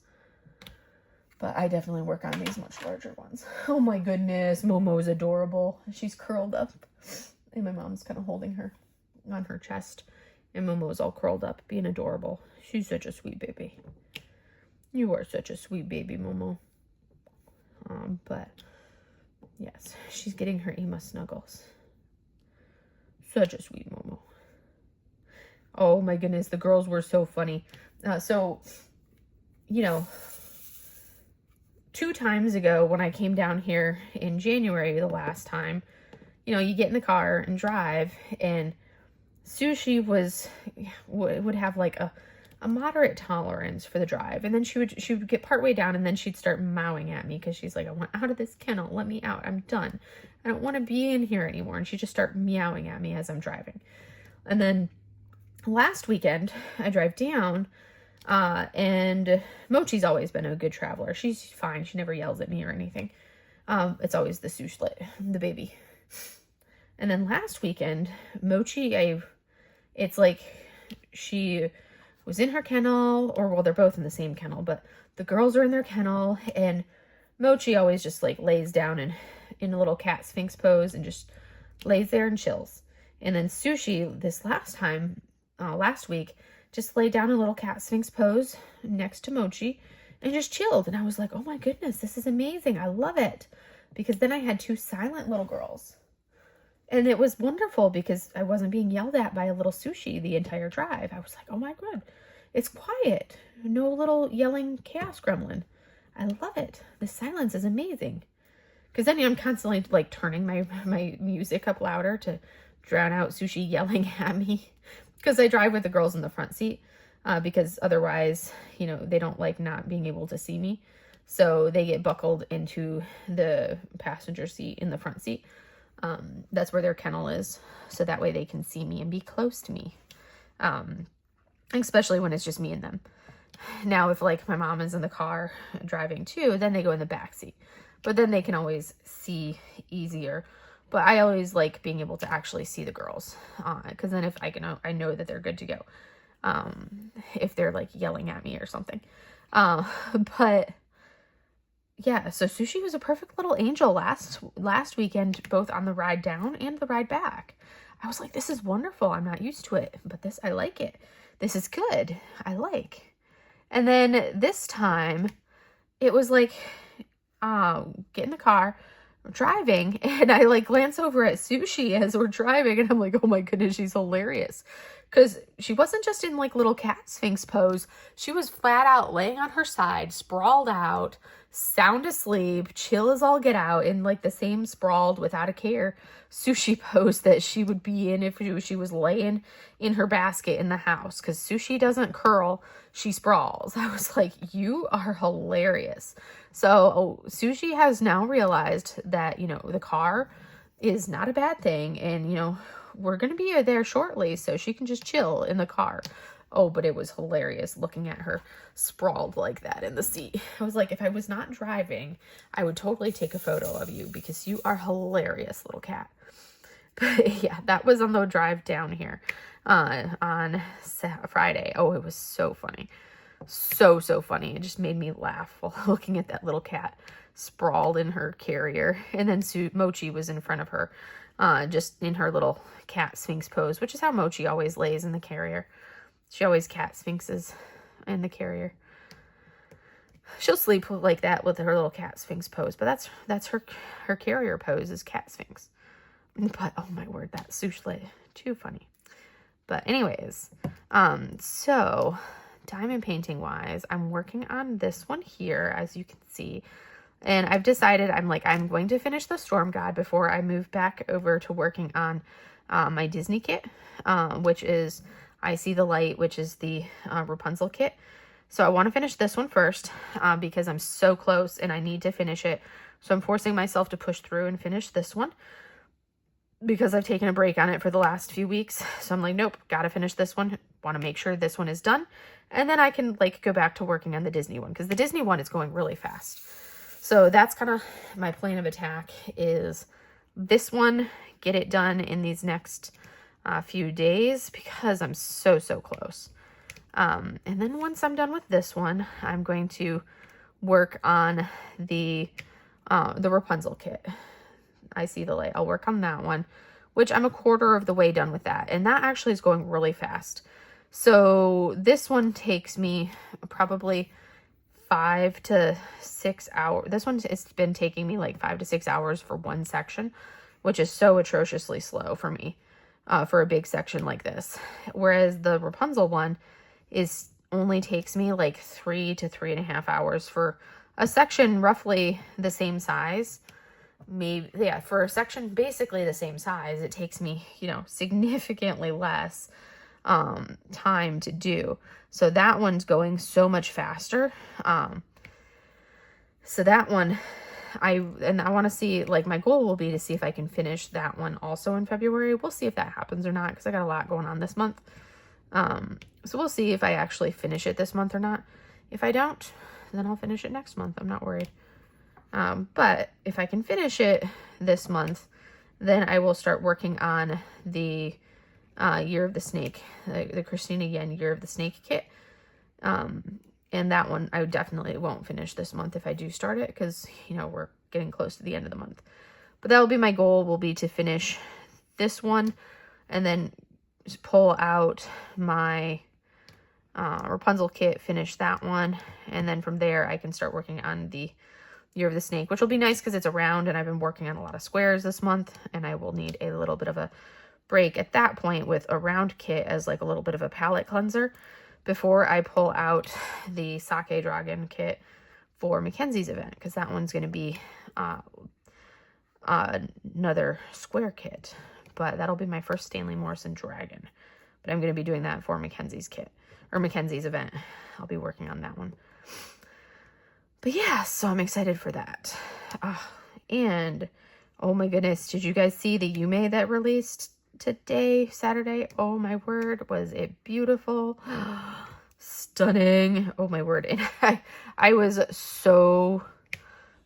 but I definitely work on these much larger ones. Oh my goodness, Momo's adorable. She's curled up, and my mom's kind of holding her on her chest, and Momo's all curled up, being adorable. She's such a sweet baby. You are such a sweet baby, Momo. But yes, she's getting her Ema snuggles. Such a sweet Momo. Oh my goodness, the girls were so funny. So, you know, 2 times ago when I came down here in January, the last time, you know, you get in the car and drive, and Sushi would have like a moderate tolerance for the drive, and then she would get partway down, and then she'd start mowing at me because she's like, I want out of this kennel, let me out, I'm done, I don't want to be in here anymore. And she'd just start meowing at me as I'm driving. And then last weekend I drive down, and Mochi's always been a good traveler. She's fine, she never yells at me or anything. It's always the Sushlet, the baby. And then last weekend, Mochi, it's like she was in her kennel, or well, they're both in the same kennel, but the girls are in their kennel, and Mochi always just like lays down in a little cat sphinx pose and just lays there and chills. And then Sushi, this last week, just laid down in a little cat sphinx pose next to Mochi and just chilled. And I was like, oh my goodness, this is amazing. I love it. Because then I had 2 silent little girls. And it was wonderful because I wasn't being yelled at by a little Sushi the entire drive. I was like, oh my god, it's quiet. No little yelling chaos gremlin. I love it. The silence is amazing. Because then I'm constantly like turning my music up louder to drown out Sushi yelling at me. Because I drive with the girls in the front seat. Because otherwise, you know, they don't like not being able to see me. So they get buckled into the passenger seat in the front seat. That's where their kennel is, so that way they can see me and be close to me, especially when it's just me and them. Now, if like my mom is in the car driving too, then they go in the back seat, but then they can always see easier. But I always like being able to actually see the girls, because then if I know that they're good to go, if they're like yelling at me or something. But yeah, so Sushi was a perfect little angel last weekend, both on the ride down and the ride back. I was like, this is wonderful. I'm not used to it, but I like it. This is good. I like. And then this time, it was like, get in the car, driving, and I like glance over at Sushi as we're driving, and I'm like, oh my goodness, she's hilarious. Because she wasn't just in like little cat sphinx pose. She was flat out laying on her side, sprawled out, sound asleep, chill as all get out, in like the same sprawled without a care Sushi pose that she would be in if she was laying in her basket in the house. Because Sushi doesn't curl, she sprawls. I was like, you are hilarious. So Sushi has now realized that, you know, the car is not a bad thing, and, you know, we're going to be there shortly, so she can just chill in the car. Oh, but it was hilarious looking at her sprawled like that in the seat. I was like, if I was not driving, I would totally take a photo of you because you are hilarious, little cat. But yeah, that was on the drive down here on Friday. Oh, it was so funny. So, so funny. It just made me laugh while looking at that little cat sprawled in her carrier. And then Mochi was in front of her, just in her little cat sphinx pose, which is how Mochi always lays in the carrier. She always cat sphinxes in the carrier. She'll sleep like that with her little cat sphinx pose, but that's her carrier pose is cat sphinx. But oh my word, that souffle, too funny. But anyways, so diamond painting wise, I'm working on this one here, as you can see. And I've decided I'm going to finish the Storm God before I move back over to working on my Disney kit, which is I See the Light, which is the Rapunzel kit. So I want to finish this one first because I'm so close and I need to finish it. So I'm forcing myself to push through and finish this one because I've taken a break on it for the last few weeks. So I'm like, nope, got to finish this one. Want to make sure this one is done. And then I can go back to working on the Disney one because the Disney one is going really fast. So that's kind of my plan of attack is this one, get it done in these next few days because I'm so, so close. And then once I'm done with this one, I'm going to work on the Rapunzel kit. I See the Light. I'll work on that one, which I'm a quarter of the way done with that. And that actually is going really fast. So this one takes me probably 5 to 6 hours. This one has been taking me 5 to 6 hours for one section, which is so atrociously slow for me, for a big section like this. Whereas the Rapunzel one only takes me 3 to 3.5 hours for a section roughly the same size. Maybe, yeah, for a section basically the same size, it takes me, significantly less time to do. So that one's going so much faster. So that one, I want to see, my goal will be to see if I can finish that one also in February. We'll see if that happens or not, because I got a lot going on this month. So we'll see if I actually finish it this month or not. If I don't, then I'll finish it next month. I'm not worried. But if I can finish it this month, then I will start working on the Year of the Snake, the Christina Yen Year of the Snake kit. And that one I definitely won't finish this month if I do start it, because, we're getting close to the end of the month. But that will be my goal, will be to finish this one and then just pull out my Rapunzel kit, finish that one, and then from there I can start working on the Year of the Snake, which will be nice because it's a round and I've been working on a lot of squares this month and I will need a little bit of a break at that point with a round kit as a little bit of a palette cleanser before I pull out the Sake Dragon kit for Mackenzie's event, because that one's going to be another square kit, but that'll be my first Stanley Morrison Dragon. But I'm going to be doing that for Mackenzie's kit, or Mackenzie's event. I'll be working on that one. But yeah, so I'm excited for that. And oh my goodness, did you guys see the Yumi that released today, Saturday? Oh my word, was it beautiful? Stunning. Oh my word. And I was so,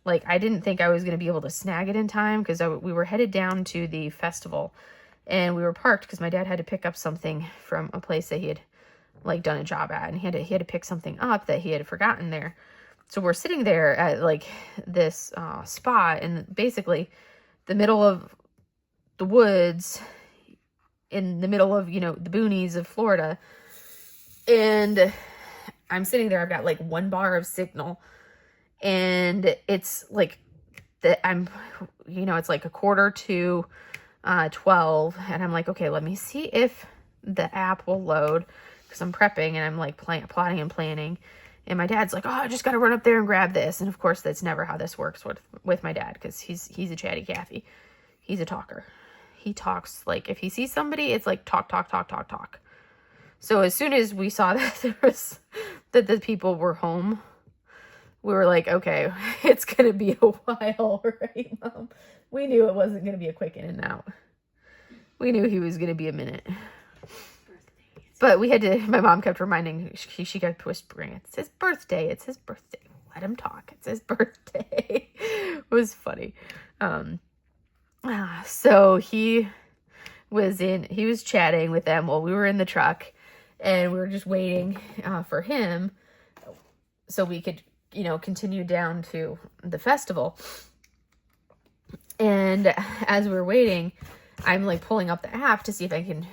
I didn't think I was going to be able to snag it in time, because we were headed down to the festival and we were parked because my dad had to pick up something from a place that he had done a job at, and he had to pick something up that he had forgotten there. So we're sitting there at this spot in basically the middle of the woods, in the middle of, the boonies of Florida. And I'm sitting there, I've got 1 bar of signal, and it's I'm, it's a quarter to 12, and I'm okay, let me see if the app will load, because I'm prepping and I'm plotting and planning. And my dad's oh, I just got to run up there and grab this. And of course, that's never how this works with my dad, because he's a chatty Cathy. He's a talker. He talks, if he sees somebody, it's talk, talk, talk, talk, talk. So as soon as we saw that that the people were home, we were okay, it's going to be a while, right, Mom? We knew it wasn't going to be a quick in and out. We knew he was going to be a minute. But we had to, my mom kept reminding, she kept whispering, it's his birthday, it's his birthday. Let him talk, it's his birthday. It was funny. So he was chatting with them while we were in the truck, and we were just waiting for him so we could, you know, continue down to the festival. And as we're waiting, I'm like pulling up the app to see if I can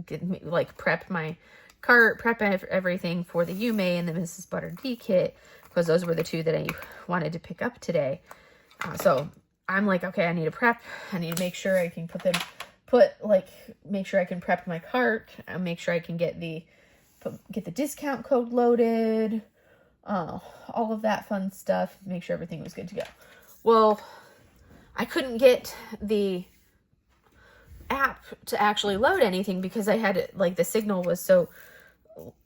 get, like, prep my cart, prep everything for the Yumi and the Mrs. Butter D kit, because those were the two that I wanted to pick up today. So I'm like, okay, I need to prep. I need to make sure I can make sure I can prep my cart, make sure I can get the discount code loaded, all of that fun stuff, make sure everything was good to go. Well, I couldn't get the app to actually load anything because I had, like, the signal was so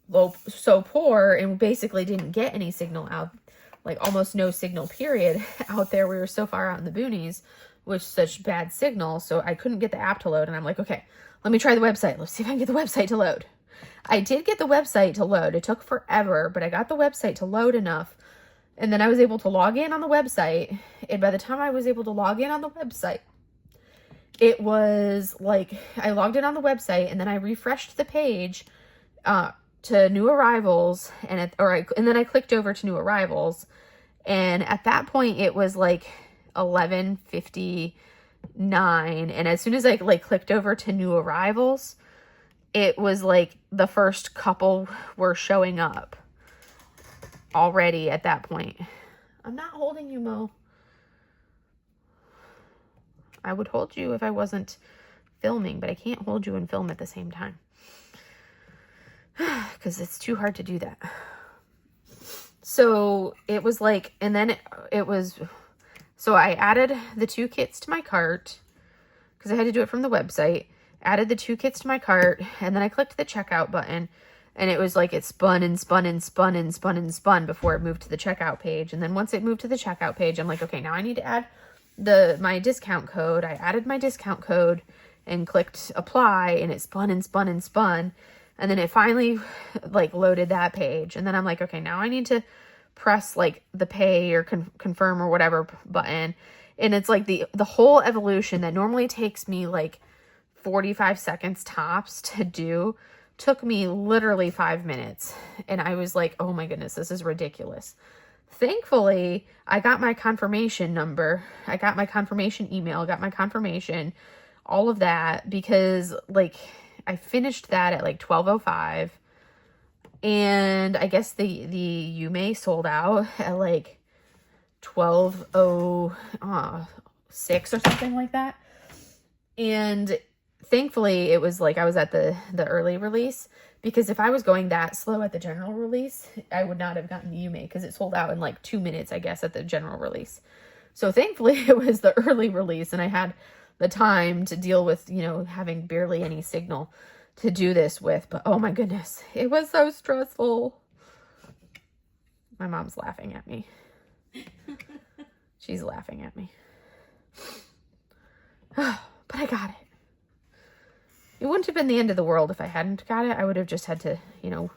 low, so poor, and basically didn't get any signal out, like almost no signal period out there. We were so far out in the boonies with such bad signal, so I couldn't get the app to load. And I'm like, okay, let me try the website. Let's see if I can get the website to load. I did get the website to load. It took forever, but I got the website to load enough. And then I was able to log in on the website. And by the time I was able to log in on the website, it was like, I logged in on the website and then I refreshed the page to new arrivals. And then I clicked over to new arrivals. And at that point, it was like 11:59. And as soon as I like clicked over to new arrivals, it was like the first couple were showing up already at that point. I'm not holding you, Mo. I would hold you if I wasn't filming, but I can't hold you and film at the same time because it's too hard to do that. So it was like, and then so I added the 2 kits to my cart because I had to do it from the website. Added the 2 kits to my cart, and then I clicked the checkout button, and it was like it spun and spun and spun and spun and spun before it moved to the checkout page. And then once it moved to the checkout page, I'm like, okay, now I need to add my discount code. I added my discount code and clicked apply, and it spun and spun and spun. And then it finally like loaded that page. And then I'm like, okay, now I need to press like the pay or confirm or whatever button. And it's like the whole evolution that normally takes me like 45 seconds tops to do took me literally 5 minutes. And I was like, oh my goodness, this is ridiculous. Thankfully, I got my confirmation number. I got my confirmation email, got my confirmation, all of that, because like I finished that at like 12:05. And I guess the Yumi sold out at like 12:06 or something like that. And thankfully, it was like I was at the early release, because if I was going that slow at the general release, I would not have gotten the Yumi because it sold out in like 2 minutes, I guess, at the general release. So thankfully, it was the early release, and I had the time to deal with, you know, having barely any signal to do this with. But oh my goodness, it was so stressful. My mom's laughing at me. She's laughing at me. But I got it. It wouldn't have been the end of the world if I hadn't got it. I would have just had to, you know,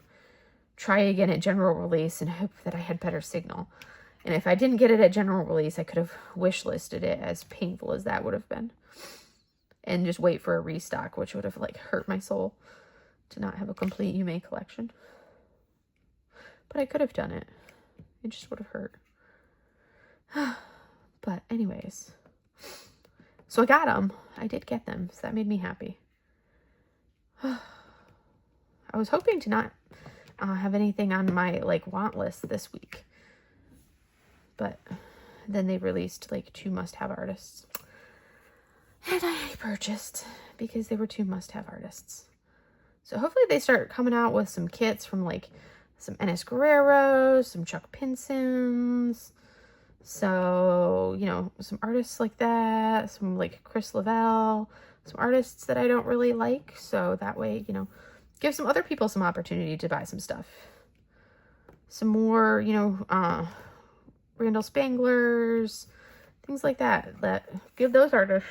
try again at general release and hope that I had better signal. And if I didn't get it at general release, I could have wish listed it, as painful as that would have been. And just wait for a restock, which would have like hurt my soul to not have a complete Yumi collection. But I could have done it. It just would have hurt. But anyways. So I got them. I did get them. So that made me happy. I was hoping to not have anything on my like want list this week, but then they released like 2 must-have artists, and I purchased because they were 2 must-have artists. So hopefully they start coming out with some kits from like some Enes Guerrero, some Chuck Pinsons, so, you know, some artists like that, some like Chris Lavelle, some artists that I don't really like, so that way, you know, give some other people some opportunity to buy some stuff. Some more, you know, Randall Spanglers, things like that, that give those artists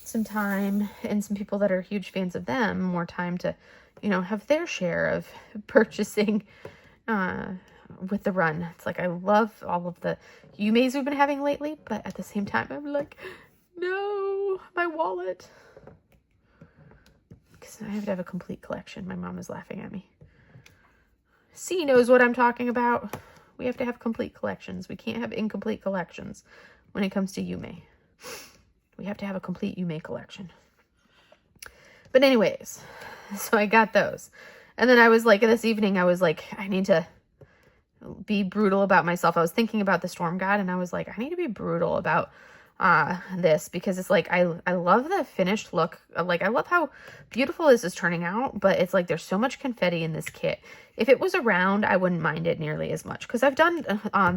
some time, and some people that are huge fans of them more time to, you know, have their share of purchasing with the run. It's like, I love all of the Yumis we've been having lately, but at the same time, I'm like, no, my wallet. Because I have to have a complete collection. My mom is laughing at me. C knows what I'm talking about. We have to have complete collections. We can't have incomplete collections when it comes to Yumi. We have to have a complete Yumi collection. But anyways, so I got those. And then I was like, this evening, I was like, I need to be brutal about myself. I was thinking about the Storm God, and I was like, I need to be brutal about this, because it's like, I love the finished look. Like, I love how beautiful this is turning out, but it's like, there's so much confetti in this kit. If it was around, I wouldn't mind it nearly as much, because I've done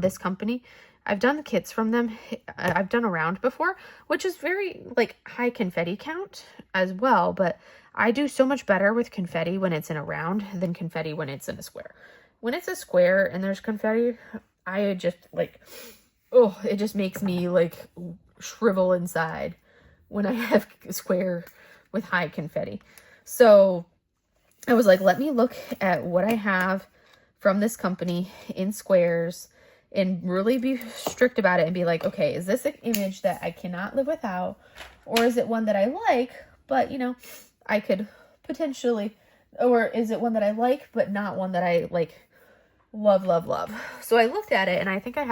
this company, I've done the kits from them. I've done around before, which is very like high confetti count as well, but I do so much better with confetti when it's in a round than confetti when it's in a square. When it's a square and there's confetti, I just like, oh, it just makes me like shrivel inside when I have a square with high confetti. So I was like, let me look at what I have from this company in squares and really be strict about it and be like, okay, is this an image that I cannot live without? Or is it one that I like, but you know, I could potentially, or is it one that I like, but not one that I like love, love, love? So I looked at it, and I think I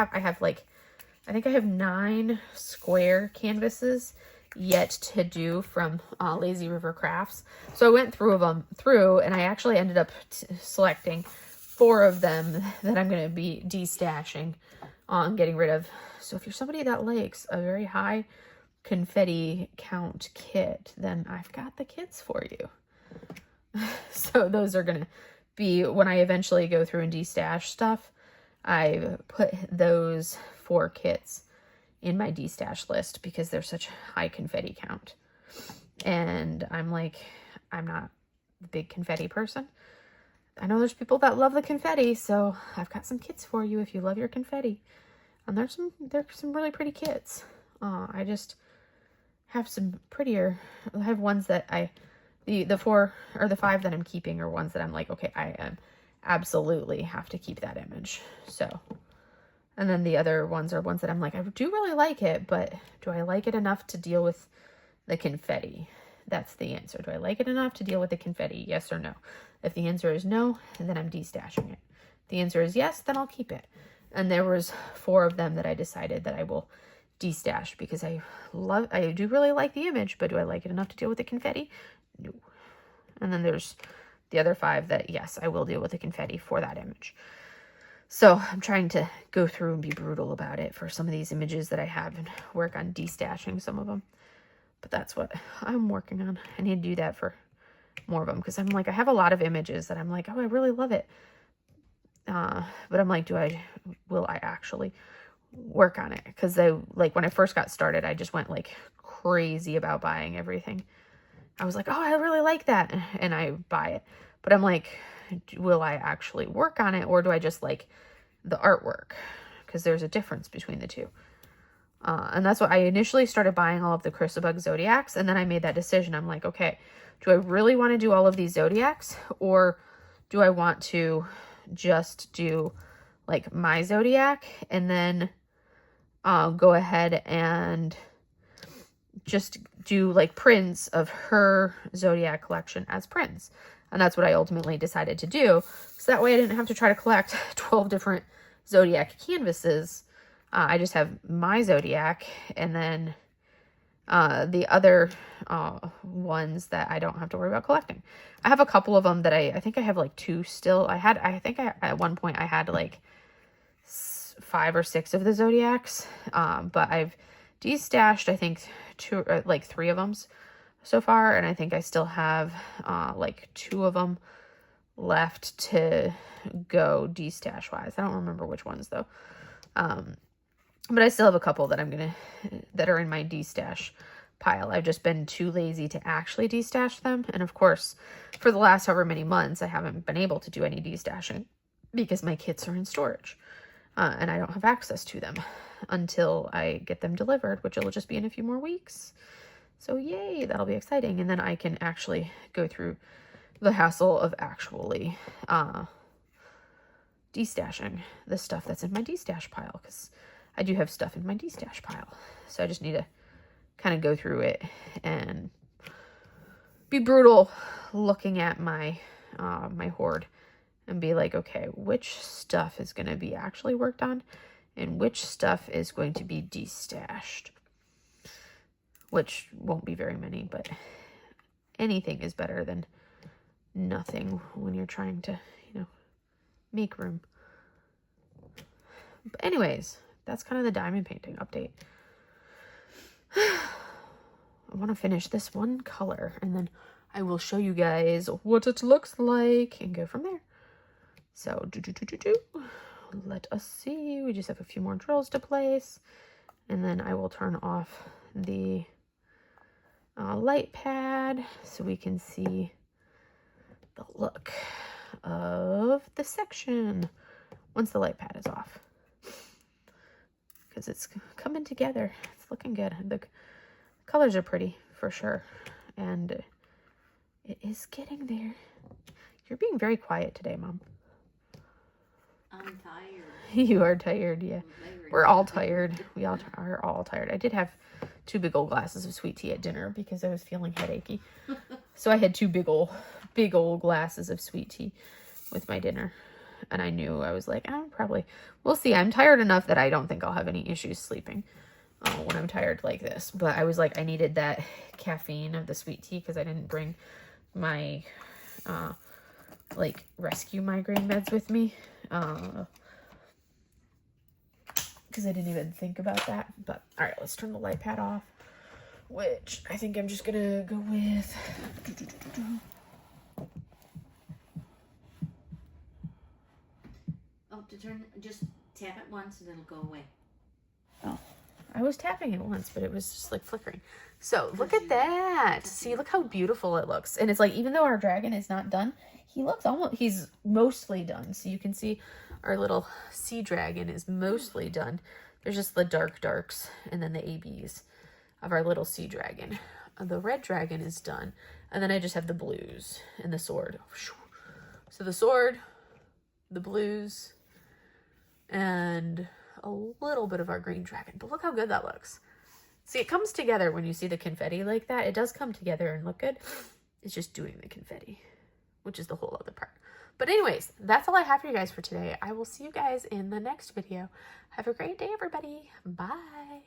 have 9 square canvases yet to do from Lazy River Crafts. So I went through and I actually ended up selecting 4 of them that I'm going to be destashing and getting rid of. So if you're somebody that likes a very high confetti count kit, then I've got the kits for you. So those are going to be, when I eventually go through and destash stuff, I put those 4 kits in my destash list because they're such high confetti count. And I'm like, I'm not a big confetti person. I know there's people that love the confetti, so I've got some kits for you if you love your confetti. And there's some really pretty kits. I just have some prettier, I have ones that the 4 or the 5 that I'm keeping are ones that I'm like, okay, I am absolutely have to keep that image. So, and then the other ones are ones that I'm like, I do really like it, but do I like it enough to deal with the confetti? That's the answer. Do I like it enough to deal with the confetti? Yes or no? If the answer is no, then I'm destashing it. If the answer is yes, then I'll keep it. And there was 4 of them that I decided that I will destash because I do really like the image, but do I like it enough to deal with the confetti? No. And then there's the other 5 that, yes, I will deal with the confetti for that image. So I'm trying to go through and be brutal about it for some of these images that I have and work on destashing some of them. But that's what I'm working on. I need to do that for more of them because I'm like, I have a lot of images that I'm like, oh, I really love it. But I'm like, will I actually work on it? Because like when I first got started, I just went like crazy about buying everything. I was like, oh, I really like that. And I buy it. But I'm like, will I actually work on it? Or do I just like the artwork? Because there's a difference between the two. And that's what I initially started buying all of the Chrysabug Zodiacs. And then I made that decision. I'm like, okay, do I really want to do all of these Zodiacs? Or do I want to just do like my Zodiac and then go ahead and just do like prints of her Zodiac collection as prints? And that's what I ultimately decided to do. So that way I didn't have to try to collect 12 different Zodiac canvases. I just have my Zodiac and then the other ones that I don't have to worry about collecting. I have a couple of them that I think I have like 2 still. At one point I had like 5 or 6 of the Zodiacs. But I've destashed, I think 3 of them so far. And I think I still have like 2 of them left to go destash wise. I don't remember which ones though. But I still have a couple that that are in my destash pile. I've just been too lazy to actually destash them. And of course, for the last however many months, I haven't been able to do any destashing because my kits are in storage. And I don't have access to them until I get them delivered, which will just be in a few more weeks. So yay, that'll be exciting. And then I can actually go through the hassle of actually destashing the stuff that's in my destash pile, because I do have stuff in my destash pile. So I just need to kind of go through it and be brutal looking at my my hoard and be like, okay, which stuff is going to be actually worked on and which stuff is going to be destashed, which won't be very many, but anything is better than nothing when you're trying to, make room. But anyways, that's kind of the diamond painting update. I want to finish this one color and then I will show you guys what it looks like and go from there. So, let us see. We just have a few more drills to place. And then I will turn off the light pad so we can see the look of the section once the light pad is off. Because it's coming together. It's looking good. The colors are pretty for sure. And it is getting there. You're being very quiet today, Mom. I'm tired. You are tired, yeah. We're all tired. We all are all tired. I did have 2 big old glasses of sweet tea at dinner because I was feeling headachy. So I had 2 big old glasses of sweet tea with my dinner. And I knew, I was like, we'll see. I'm tired enough that I don't think I'll have any issues sleeping when I'm tired like this. But I was like, I needed that caffeine of the sweet tea because I didn't bring my, rescue migraine meds with me. Because I didn't even think about that. But, all right, let's turn the light pad off. Which I think I'm just going to go with... Oh, to turn, just tap it once and it'll go away. Oh, I was tapping it once, but it was just like flickering. So look at that. See, look how beautiful it looks. And it's like, even though our dragon is not done, he's mostly done. So you can see our little sea dragon is mostly done. There's just the darks and then the ABs of our little sea dragon. The red dragon is done. And then I just have the blues and the sword. So the sword, the blues, and a little bit of our green dragon. But look how good that looks. See, it comes together when you see the confetti like that. It does come together and look good. It's just doing the confetti, which is the whole other part. But anyways, that's all I have for you guys for today. I will see you guys in the next video. Have a great day, everybody. Bye.